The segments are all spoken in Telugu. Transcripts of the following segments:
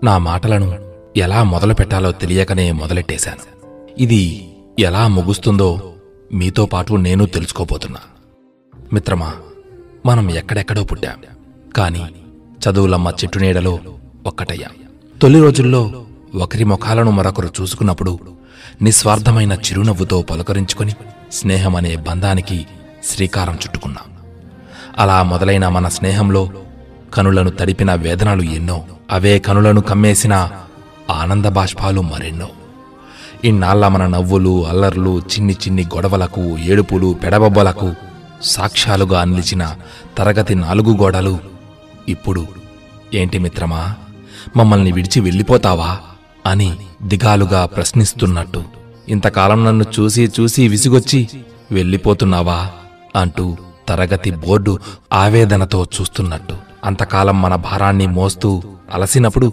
నా మాటలను ఎలా మొదలు పెట్టాలో తెలియకనే మొదలెట్టేశాను. ఇది ఎలా ముగుస్తుందో మీతో పాటు నేను తెలుసుకోబోతున్నా. మిత్రమా, మనం ఎక్కడెక్కడో పుట్టాం, కాని చదువులమ్మ చెట్టు నీడలో ఒక్కటయ్యాం. తొలి రోజుల్లో ఒకరి ముఖాలను మరొకరు చూసుకున్నప్పుడు నిస్వార్థమైన చిరునవ్వుతో పలకరించుకొని స్నేహమనే బంధానికి శ్రీకారం చుట్టుకున్నాం. అలా మొదలైన మన స్నేహంలో కనులను తడిపిన వేదనలు ఎన్నో, అవే కనులను కమ్మేసిన ఆనంద బాష్పాలు మరెన్నో. ఇన్నాళ్ల మన నవ్వులు, అల్లర్లు, చిన్ని చిన్ని గొడవలకు, ఏడుపులు, పెడబొబ్బలకు సాక్ష్యాలుగా నిలిచిన తరగతి 4 గోడలు ఇప్పుడు ఏంటి మిత్రమా, మమ్మల్ని విడిచి వెళ్ళిపోతావా అని దిగాలుగా ప్రశ్నిస్తున్నట్టు, ఇంతకాలం నన్ను చూసి చూసి విసుగొచ్చి వెళ్ళిపోతున్నావా అంటూ తరగతి బోర్డు ఆవేదనతో చూస్తున్నట్టు, అంతకాలం మన భారాన్ని మోస్తూ అలసినప్పుడు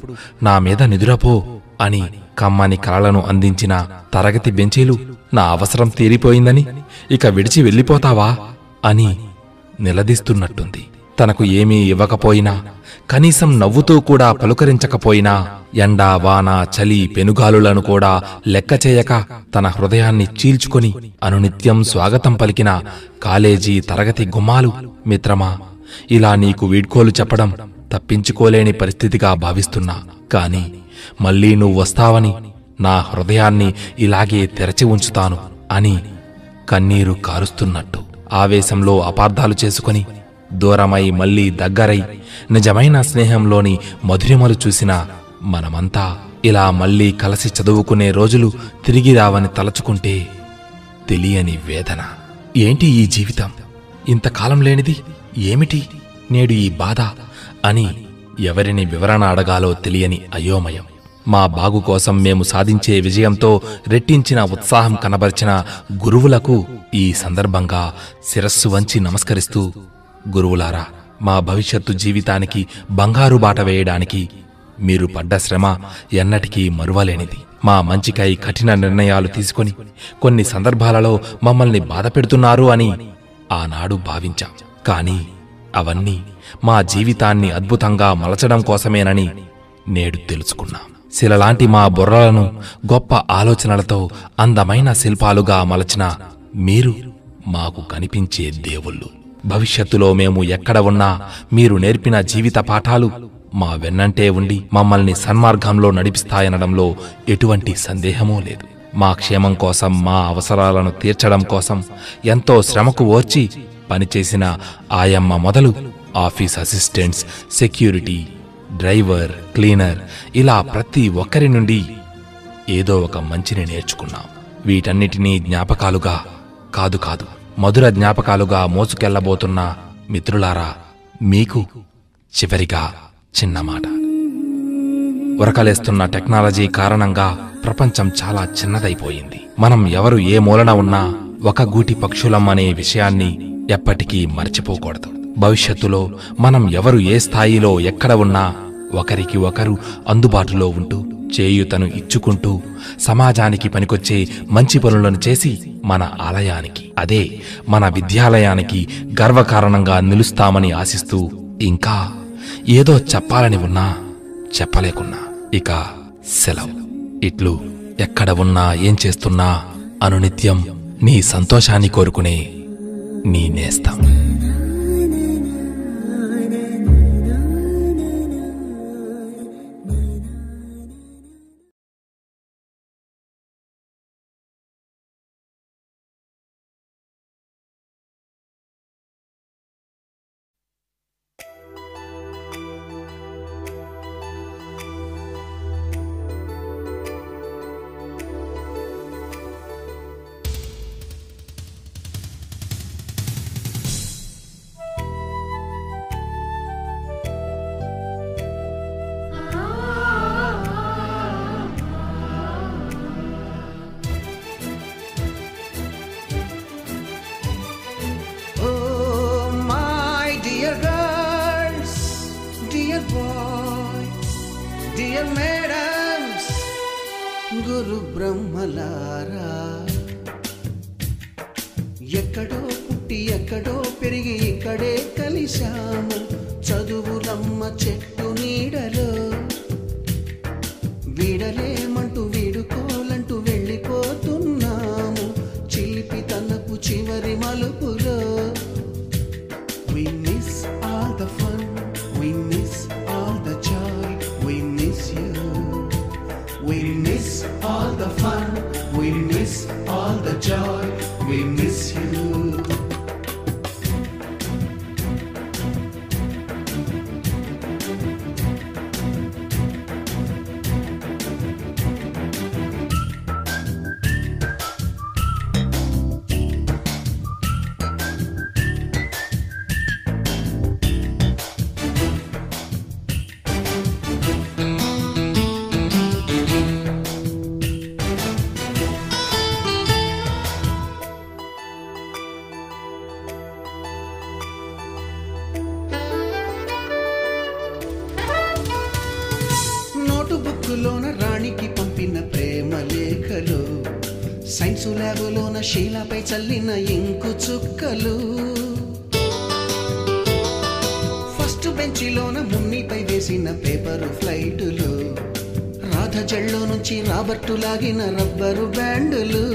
నా మీద నిదురపో అని కమ్మని కలలను అందించిన తరగతి బెంచీలు నా అవసరం తీరిపోయిందని ఇక విడిచి వెళ్ళిపోతావా అని నిలదీస్తున్నట్టుంది. తనకు ఏమీ ఇవ్వకపోయినా, కనీసం నవ్వుతూ కూడా పలుకరించకపోయినా, ఎండా, వాన, చలి, పెనుగాలులను కూడా లెక్క చేయక తన హృదయాన్ని చీల్చుకొని అనునిత్యం స్వాగతం పలికిన కాలేజీ తరగతి గుమ్మాలు. మిత్రమా, ఇలా నీకు వీడ్కోలు చెప్పడం తప్పించుకోలేని పరిస్థితిగా భావిస్తున్నా. కాని మళ్ళీ నువ్వు వస్తావని నా హృదయాన్ని ఇలాగే తెరచి ఉంచుతాను అని కన్నీరు కారుస్తున్నట్టు, ఆవేశంలో అపార్థాలు చేసుకుని దూరమై మళ్లీ దగ్గరై నిజమైన స్నేహంలోని మధురిమలు చూసిన మనమంతా ఇలా మళ్లీ కలిసి చదువుకునే రోజులు తిరిగి రావని తలచుకుంటే తెలియని వేదన. ఏంటి ఈ జీవితం, ఇంతకాలం లేనిది ఏమిటి నేడు ఈ బాధ అని ఎవరిని వివరణ అడగాలో తెలియని అయోమయం. మా బాగు కోసం మేము సాధించే విజయంతో రెట్టించిన ఉత్సాహం కనబరిచిన గురువులకు ఈ సందర్భంగా శిరస్సు వంచి నమస్కరిస్తూ, గురువులారా, మా భవిష్యత్తు జీవితానికి బంగారు బాట వేయడానికి మీరు పడ్డ శ్రమ ఎన్నటికీ మరువలేనిది. మా మంచికై కఠిన నిర్ణయాలు తీసుకొని కొన్ని సందర్భాలలో మమ్మల్ని బాధపెడుతున్నారు అని ఆనాడు భావించాం. కాని అవన్నీ మా జీవితాన్ని అద్భుతంగా మలచడం కోసమేనని నేడు తెలుసుకున్నాం. శిలలాంటి మా బుర్రలను గొప్ప ఆలోచనలతో అందమైన శిల్పాలుగా మలచిన మీరు మాకు కనిపించే దేవుళ్ళు. భవిష్యత్తులో మేము ఎక్కడ ఉన్నా మీరు నేర్పిన జీవిత పాఠాలు మా వెన్నంటే ఉండి మమ్మల్ని సన్మార్గంలో నడిపిస్తాయనడంలో ఎటువంటి సందేహమూ లేదు. మా క్షేమం కోసం, మా అవసరాలను తీర్చడం కోసం ఎంతో శ్రమకు ఓర్చి పనిచేసిన ఆయమ్మ మొదలు office assistants, security, driver, cleaner, ఇలా ప్రతి ఒక్కరి నుండి ఏదో ఒక మంచిని నేర్చుకున్నాం. వీటన్నిటినీ జ్ఞాపకాలుగా కాదు మధుర జ్ఞాపకాలుగా మోసుకెళ్లబోతున్న మిత్రులారా, మీకు చివరిగా చిన్న మాట. ఉరకలేస్తున్న టెక్నాలజీ కారణంగా ప్రపంచం చాలా చిన్నదైపోయింది. మనం ఎవరు ఏ మూలన ఉన్నా ఒక గూటి పక్షులం అనే విషయాన్ని ఎప్పటికీ మర్చిపోకూడదు. భవిష్యత్తులో మనం ఎవరు ఏ స్థాయిలో ఎక్కడ ఉన్నా ఒకరికి ఒకరు అందుబాటులో ఉంటూ చేయూతను ఇచ్చుకుంటూ సమాజానికి పనికొచ్చే మంచి పనులను చేసి మన ఆలయానికి, అదే మన విద్యాలయానికి గర్వకారణంగా నిలుస్తామని ఆశిస్తూ, ఇంకా ఏదో చెప్పాలని ఉన్నా చెప్పలేకున్నా ఇక సెలవు. ఇట్లు ఎక్కడ ఉన్నా ఏం చేస్తున్నా అనునిత్యం నీ సంతోషాన్ని కోరుకునే నీ నేస్తం. గురు బ్రహ్మలారా, ఎక్కడో పుట్టి ఎక్కడో పెరిగి ఇక్కడే కలిశాము చదువులమ్మ చెట్టు నీడలో. బుక్కులోన రాణికి పంపిన ప్రేమ లేఖలు, సైన్సు ల్యాబులోన శీలపై చల్లిన ఇంకు చుక్కలు, ఫస్ట్ బెంచిలోన మున్నిపై వేసిన పేపరు ఫ్లైటులు, రాధ జల్లో నుంచి రాబర్టు లాగిన రబ్బరు బ్యాండులు,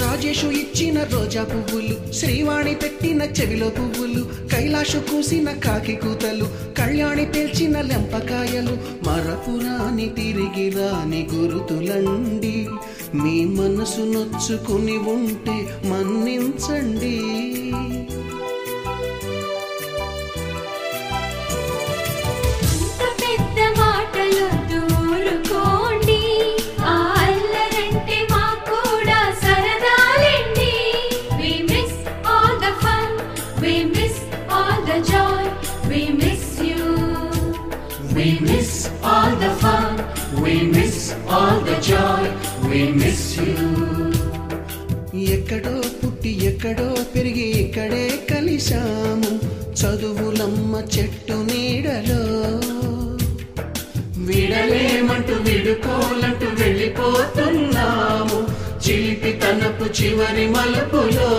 రాజేషు ఇచ్చిన రోజా పువ్వులు, శ్రీవాణి పెట్టిన చెవిలో పువ్వులు, కైలాషు కూసిన కాకి కూతలు, కళ్యాణి పేల్చిన లెంపకాయలు, మరపురాని తిరిగి రాని గురుతులండి. మీ మనసు నొచ్చుకుని ఉంటే మన్నించండి. We miss all the fun, we miss all the joy, we miss you. ఎక్కడో పుట్టి ఎక్కడో పెరిగి ఇక్కడే కలిశాము, చదువులమ్మ చెట్టు నీడలో. విడలేమంటూ విడుకోలంటూ వెళ్ళిపోతున్నాము, చిలిపి తనపు చివరి మలుపులో.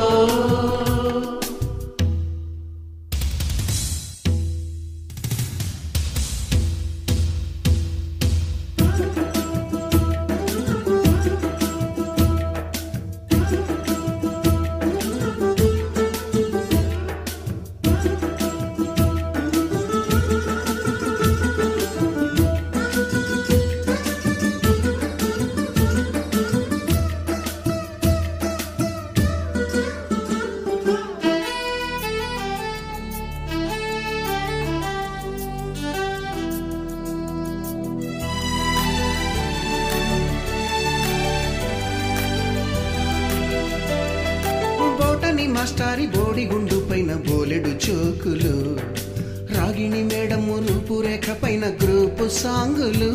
మాస్టారి బోడిగుండు పైన బోలెడు చోకులు, రాగిణి మేడము రూపురేఖ పైన గ్రూపు సాంగులు,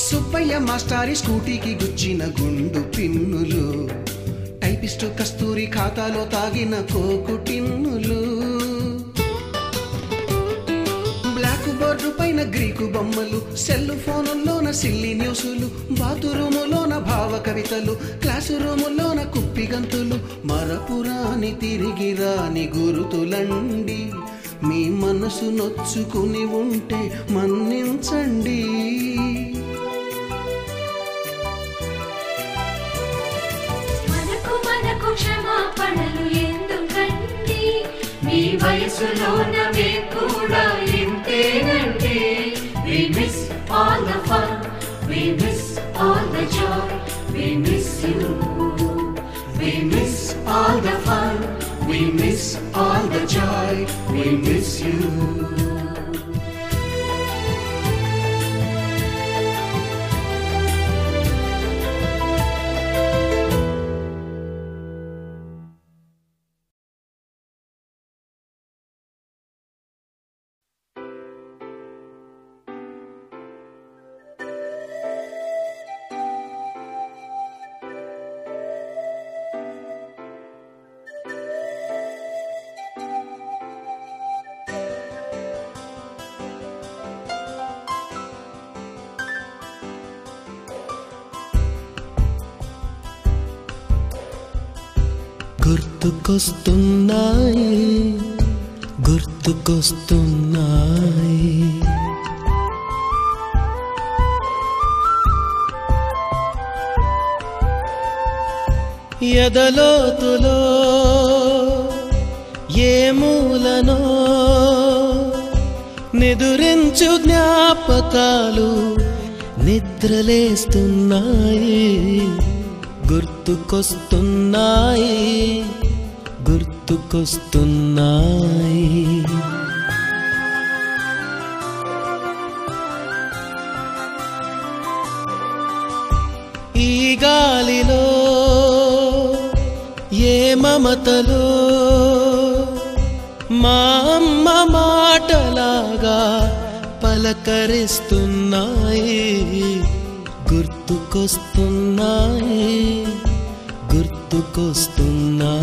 సుబ్బయ్య మాస్టారి స్కూటీకి గుచ్చిన గుండు పిన్నులు, టైపిస్టు కస్తూరి ఖాతాలో తాగిన కోకు టిన్నులు, బ్లాక్ బోర్డు పైన గ్రీకు బొమ్మలు, సెల్ ఫోనుల్లోన సిల్లి న్యూసులు, బాతురూములోన భావ కవితలు, క్లాసు రూములోన కుప్పిగంతులు, మరపురాని తిరిగి రాని గురుతులండి. మీ మనసు నొచ్చుకుని ఉంటే మన్నించండి. మనకు క్షమాపణలు ఎందుకండి, మీ వయసులోన మేము కూడా ఇంతేనండి. We miss all the fun, we miss all the joy, we miss you. We miss all the fun, we miss all the joy, we miss you. గుర్తుకొస్తున్నాయి గుర్తుకొస్తున్నాయి ఎదలోతులో ఏ మూలనో నిదురించు జ్ఞాపకాలు నిద్రలేస్తున్నాయి గుర్తుకొస్తున్నాయి గుర్తుకొస్తున్నాయి ఈ గాలిలో ఏ మమతలో మా అమ్మ మాటలాగా పలకరిస్తున్నాయి గుర్తుకొస్తున్నాయి గుర్తుకొస్తున్నాయి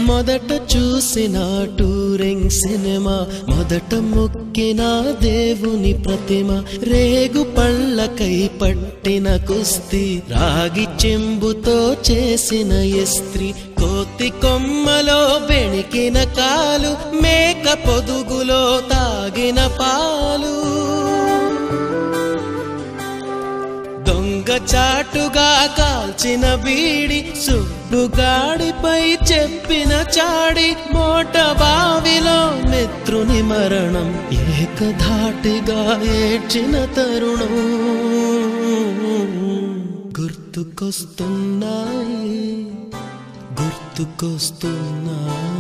మొదట చూసిన టూరింగ్ సినిమా, మొదట మొక్కిన దేవుని ప్రతిమ, రేగు పళ్ళకై పట్టిన కుస్తీ, రాగి చెంబుతో చేసిన ఇస్త్రీ, కోతి కొమ్మలో బెణికిన కాలు, మేక పొదుగులో తాగిన పాలు, దొంగ చాటుగా కాల్చిన బీడి, సుబ్బుగాడిపై చెప్పిన చాడి, మోట బావిలో మిత్రుని మరణం, ఏకధాటిగా ఏడ్చిన తరుణం గుర్తుకొస్తున్నాయి, గుర్తుకొస్తున్నాయి.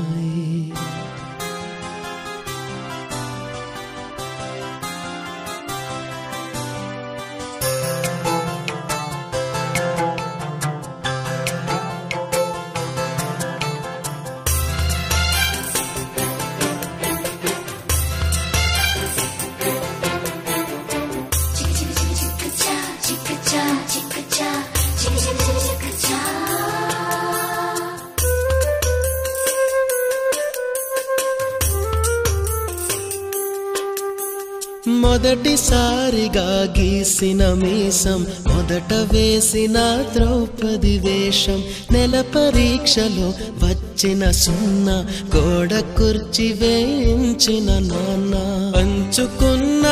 మొదటిసారిగా గీసిన మీసం, మొదట వేసిన ద్రౌపది వేషం, నెల పరీక్షలో వచ్చిన సున్నా, గోడ కుర్చీ వేయించిన నాన్న, పంచుకున్న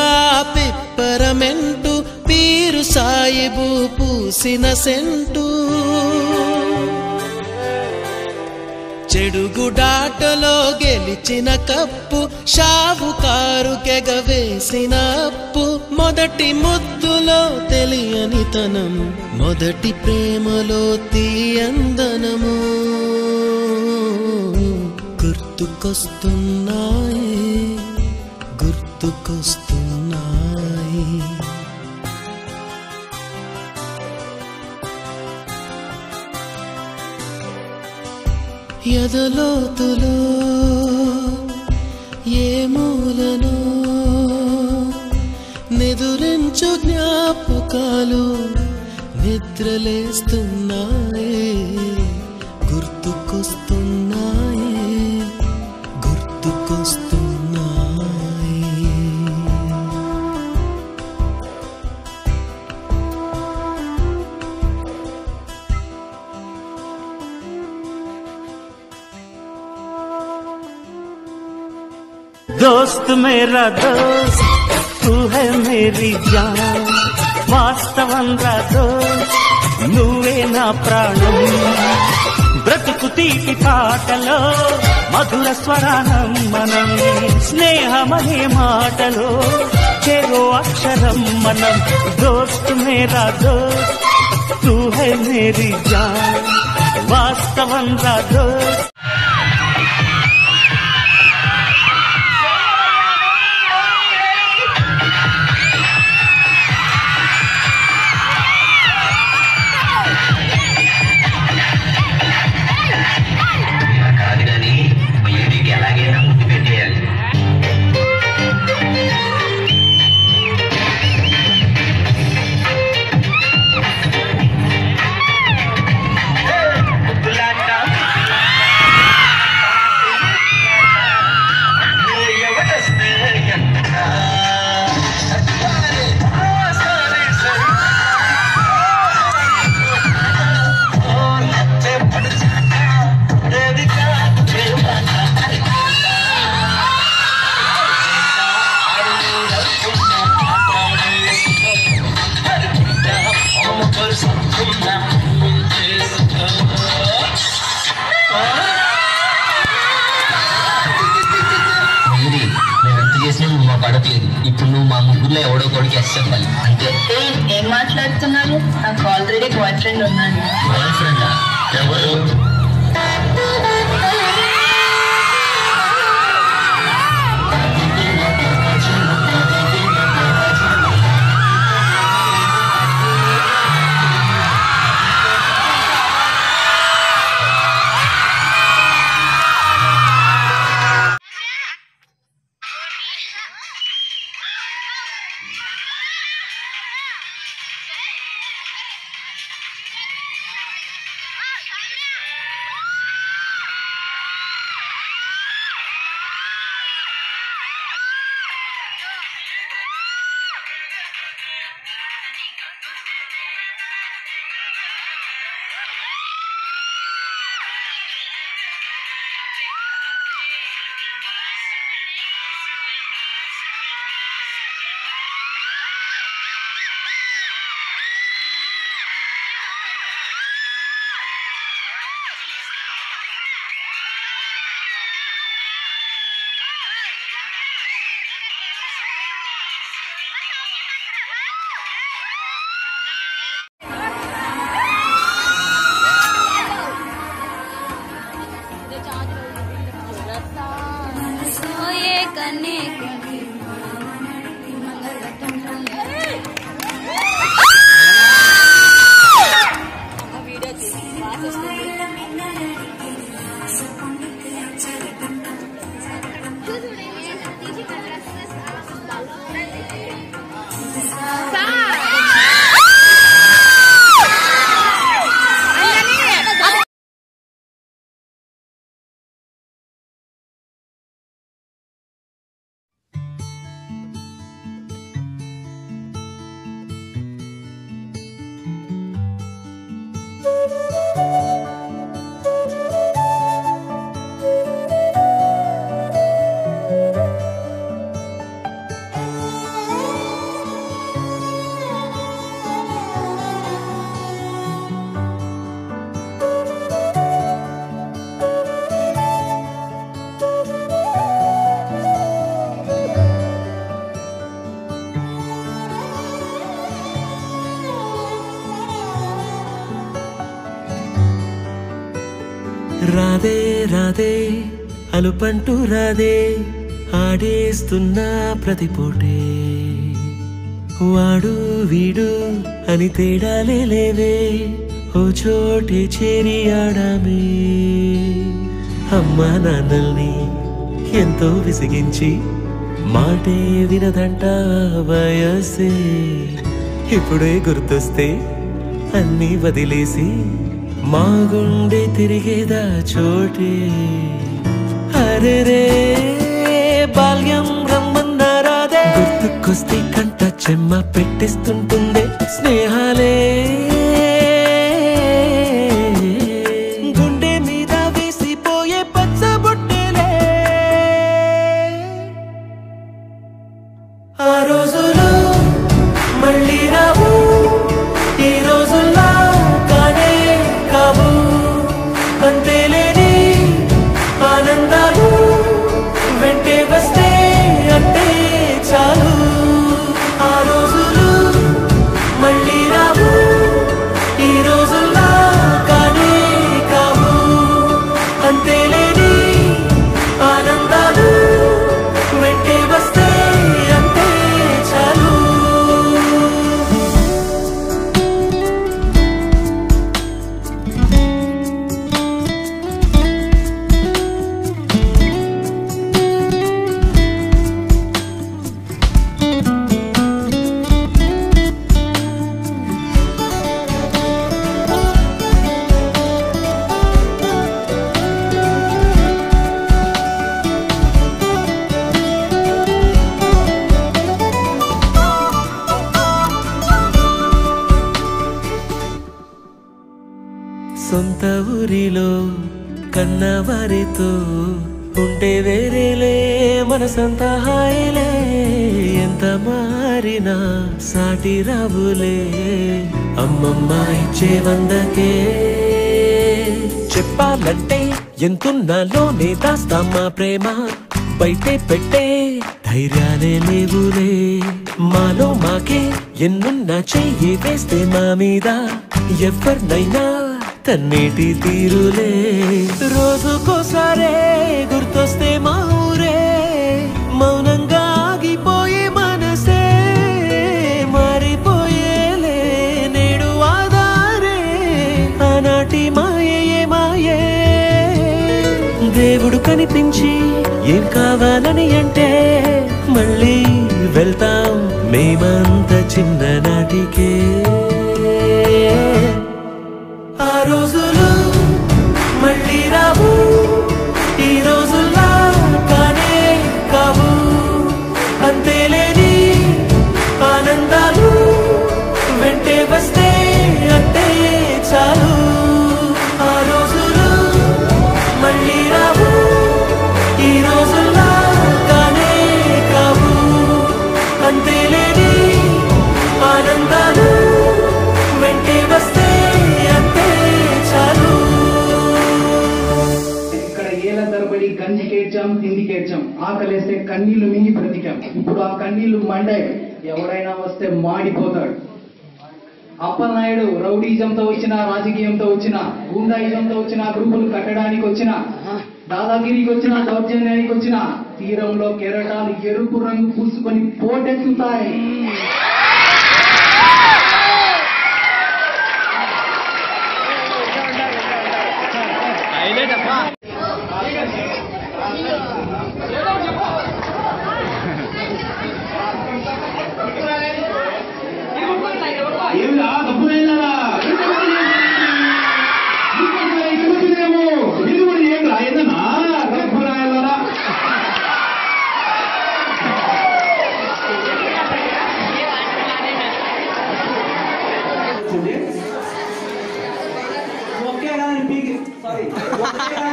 పిప్పరమెంటు, పీరు సాయిబు పూసిన సెంటు, చెడుగుడాటలో గెలిచిన కప్పు, షావుకారు కెగవేసిన అప్పు, మొదటి ముద్దులో తెలియని తనం, మొదటి ప్రేమలో తీయందనము గుర్తుకొస్తున్నాయి, గుర్తుకొస్తున్నాయి. ఎదలోతులో ఏ మూలను నిదురించు జ్ఞాపకాలు నిద్రలేస్తున్నాయి, గుర్తుకొస్తున్నాయి, గుర్తుకొస్తున్నాయి. दोस्त मेरा दोस्त तू है मेरी जान, వాస్తవంగా దోస్త్ నువ్వే నా ప్రాణం, బ్రతుకు తీపి పాటలో మధుర స్వరానం మనం, స్నేహమనే మాటలో చెరో అక్షరం మనం, దోస్త్ మేరా దోస్త్ తూ హై మేరీ జాన్, వాస్తవంగా దోస్త్. ఇప్పుడు నువ్వు మా ముగ్గురులో ఎవడో కొడుకు ఎస్ చెప్పాలి అంతే. ఏం మాట్లాడుతున్నాను? నాకు ఆల్రెడీ బాయ్ ఫ్రెండ్ ఉన్నాను. బాయ్ ఫ్రెండా? ఎవరు? రాదే రాదే అలుపంటూ రాదే ఆడేస్తున్నా ప్రతిపోటే వాడు వీడు అని తేడాలే లేవే ఓ చోటే చేరి ఆడామే అమ్మా నాన్నల్ని ఎంతో విసిగించి మాటే వినదంట వయసే ఇప్పుడే గుర్తొస్తే అన్నీ వదిలేసి మా గుండె తిరిగేదా చోటే అరే రే బాల్యం రమ్మన్నారాదే గుర్తుకొస్తే కంట చెమ్మ పెట్టిస్తుంటుందే స్నేహాలే గుండె మీద వేసిపోయే పచ్చబొట్టెలే ఆ రోజులు మళ్ళీ రావు ఈ రోజుల్లా కానే కావు అంతేలేని ఆనందాలు వెంటే వస్తే అంటే చాలు ఆ రోజులు మళ్ళీ రావు ఈ రోజుల్లా కానే కావు అంతేలేని ఆనందాలు వెంటే వస్తే అంటే చాలు సొంత ఊరిలో కన్నవారితో ఉంటే వేరేలే మనసంత హాయిలే ఎంత మారినా సాటి రావులే అమ్మమ్మ ఇచ్చే వందకే చెప్పాలంటే ఎంతున్నాలోనే దాస్తామా ప్రేమ బయటే పెట్టే ధైర్యాలే లేవులే మాలో మాకే ఎన్నున్నా చెయ్యి వేస్తే మా మీద ఎవరినైనా తన్నేటి తీరులే రోజుకోసారే గుర్తొస్తే మా ఊరే మౌనంగా ఆగిపోయే మనసే మారిపోయేలే నేడు ఆధారే ఆనాటి మాయే మాయే దేవుడు కనిపించి ఏం కావాలని అంటే మళ్ళీ వెళ్తాం మేమంత చిన్ననాటికే ఆ రోజులు మళ్ళీ రావు ఈ రోజుల్లా కానే కావు అంతేలేని ఆనందాలు వెంటే వస్తే అంటే చాలు ఆ రోజులు మళ్ళీ రావు ఈ రోజుల్లా కానే కావు అంతేలేని ఆనందాలు వెంటే వస్తే ఇక్కడ ఏళ్ల తరబడి గంజికేడ్చాం తిండికేడ్చాం ఆకలేస్తే కన్నీళ్లు మింగి బ్రతికాం ఇప్పుడు ఆ కన్నీళ్లు మండే ఎవడైనా వస్తే మాడిపోతాడు అప్పలనాయుడు రౌడీజంతో వచ్చిన రాజకీయంతో వచ్చిన గుండాయిజంతో వచ్చిన గ్రూపులు కట్టడానికి వచ్చిన దాదాగిరికి వచ్చిన దౌర్జన్యానికి వచ్చిన తీరంలో కెరటాలు ఎరుపు రంగు పూసుకొని పోటెత్తుతాయి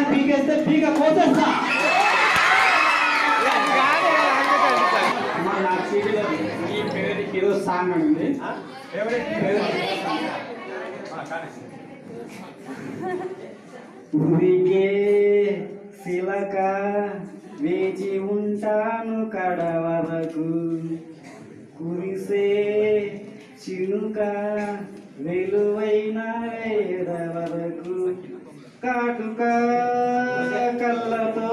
పీకేస్తే పీక కోసేస్తా ఈరోజు సాంగ్ ఉంది ఊరికే శిలక వేచి ఉంటాను కడ వరకు కురిసే చినుక వెలువైన వేద వరకు కాటుక కళ్ళతో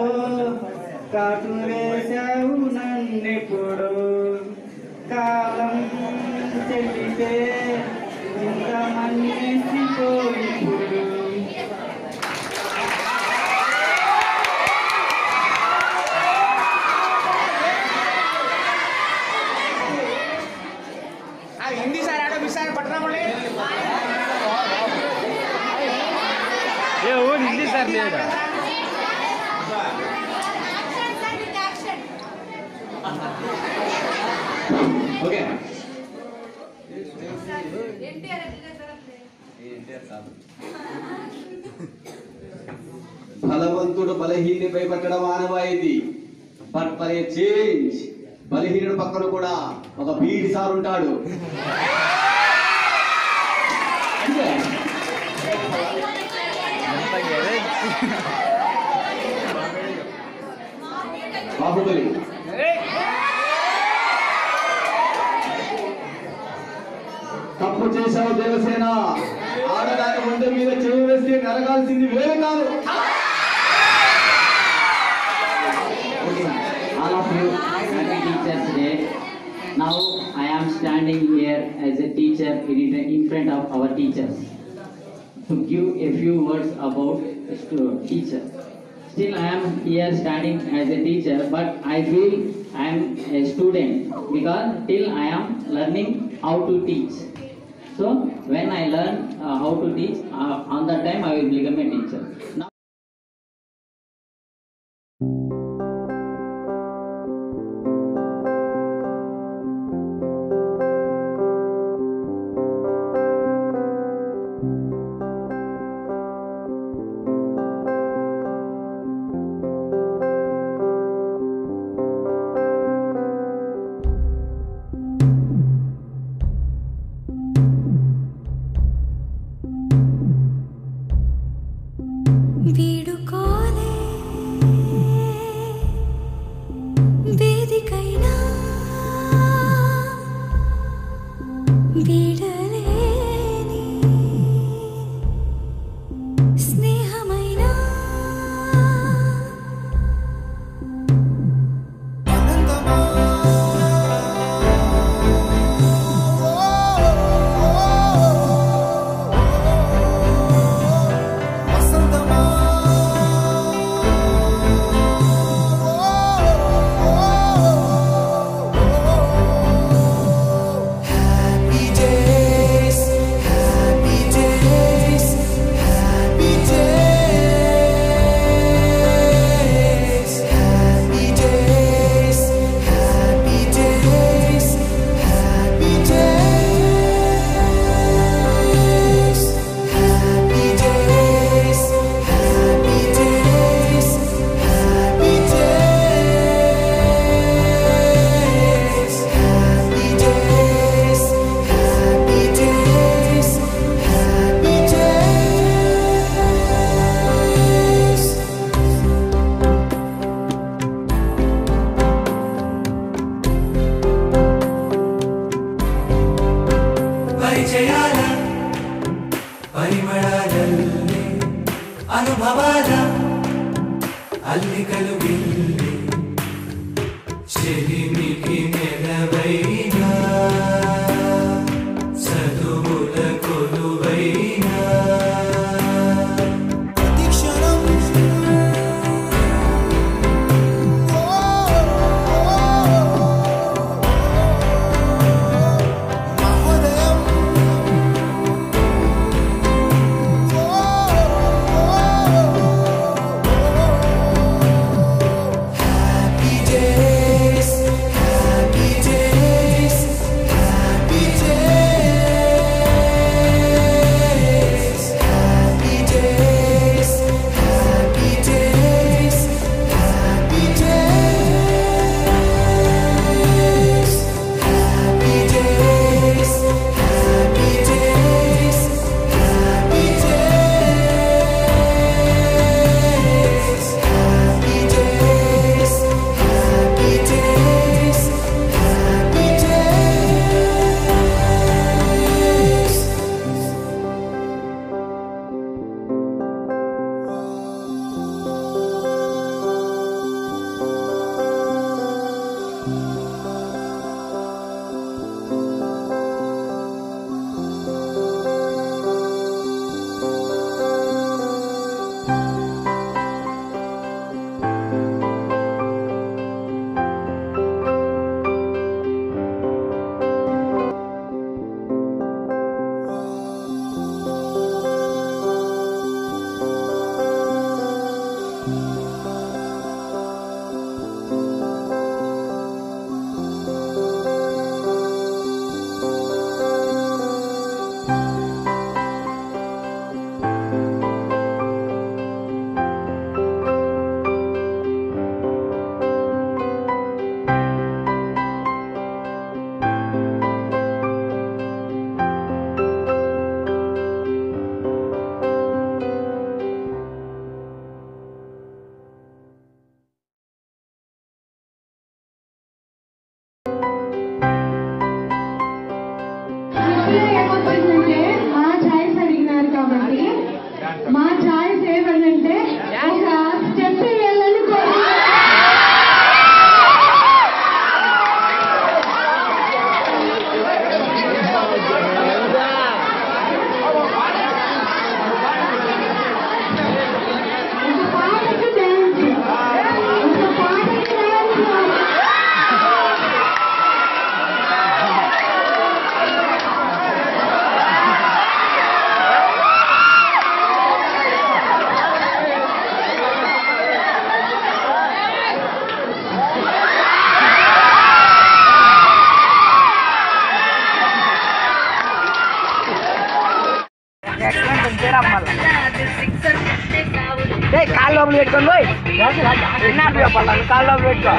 కాటు వేశావు నన్నెప్పుడు కాలం చెల్లితే ఇంత మన్నేసిపోయిప్పుడు हिंदी सर आटो मिसार पटना बोले ये वो हिंदी सर लेगा ఓకే బలవంతుడు బలహీనుడిపై పట్టడం ఆనవాయితీ బట్ ఫర్ ఏ చేంజ్ బలహీనుడు పక్కన కూడా ఒక బీడి సార్ ఉంటాడు. బాహుబలి తప్పు చేశావు దేవసేన, ఆడదాని ఒంటి మీద చేయి వేస్తే నరగాల్సింది వేరే కాదు. All of you, happy Teachers Day. Now I am standing here as a teacher in front of our teachers to give a few words about teacher. Still I am here standing as a teacher, but I feel I am a student because till I am learning how to teach. So when I learn how to teach, on that time I will become a teacher. Now వీడుకోలే వేదికైనా వీడలేని స్నేహమైనా పరిచయాల పరిమళాలల్లే అనుభవాల అల్లికలు గిల్లి చెలిమికి నెలవైనా చదువుల కొలువైనా Happy days, కాళ్ళు లోపల పెట్టుకోండి పోయి కాళ్ళు లోపల పెట్టుకో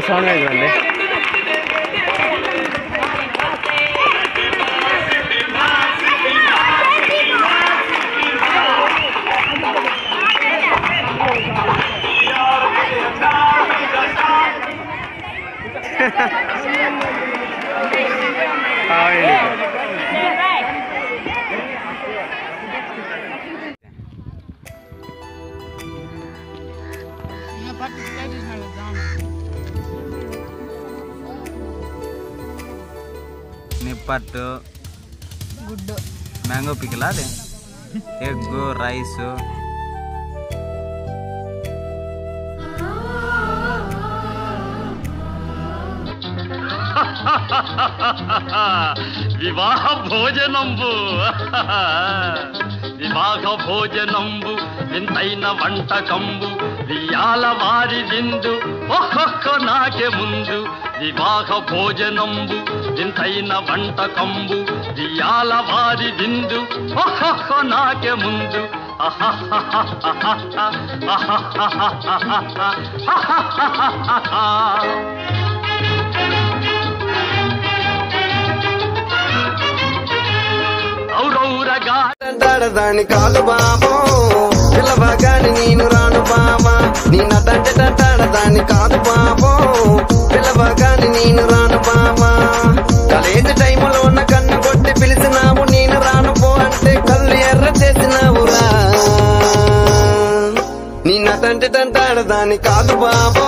సౌండ్ ఇవ్వండి. నిప్పట్టు గుడ్డు మ్యాంగో పికిల్ అదే ఎగ్ రైస్ వివాహ భోజనంబు వివాహ భోజనంబు వింతైన వంటకంబు వియాల వారి విందు ఒక్కొక్క నాకే ముందు వివాహ భోజనంబు వింతైన వంటకంబు వియాల వారి విందు ఒక్కొక్క నాకే ముందు ఔరౌర పిల్లగా దాని కాదు బాబో పిల్లవగాని నేను రాను బాబా నీ నటాడదాని కాదు బాబో పిల్లవగాని నేను రాను బాబా కాలేజీ టైములో ఉన్న కన్ను కొట్టి పిలిచినావు నేను రాను పో అంటే కళ్ళు ఎర్ర చేసినావురా నీ నటాడదాని కాదు బాబో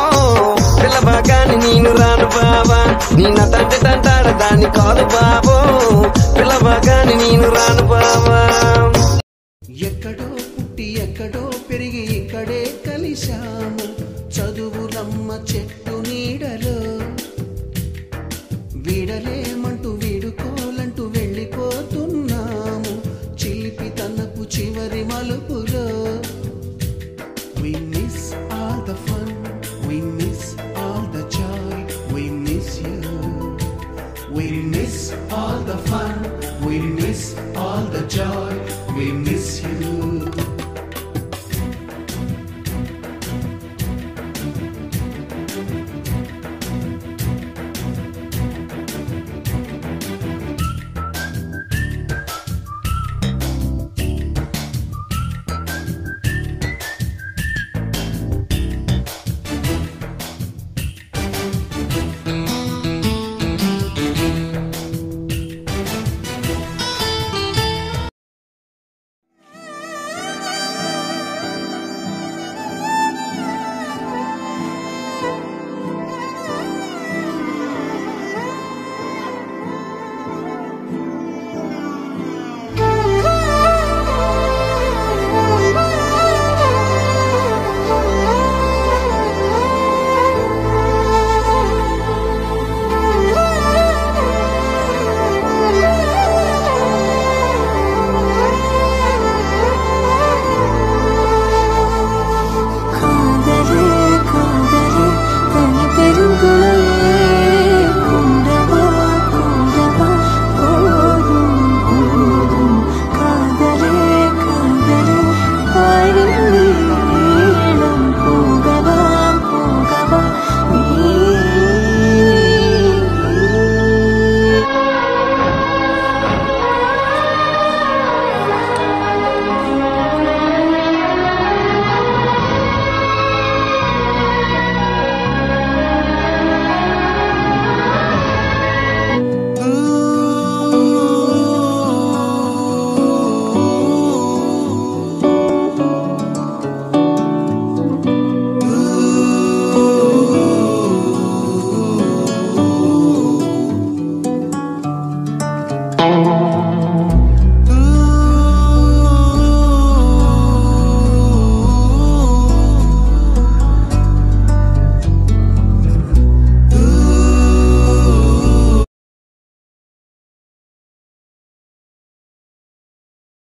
పిల్లవగాని నేను రాను బాబా నీ నటాడదాని కాదు బాబో పిల్లవగాని నేను రాను బాబా ఎక్కడో పుట్టి ఎక్కడో పెరిగి ఇక్కడే కలిశాము చదువులమ్మ చెట్టు నీడలో వీడలేమంటూ వీడుకోలంటూ వెళ్ళిపోతున్నాము చిలిపి తనపు చివరి మలుపులో We miss all the fun, we miss all the joy, we miss you. We miss all the fun, we miss all the joy.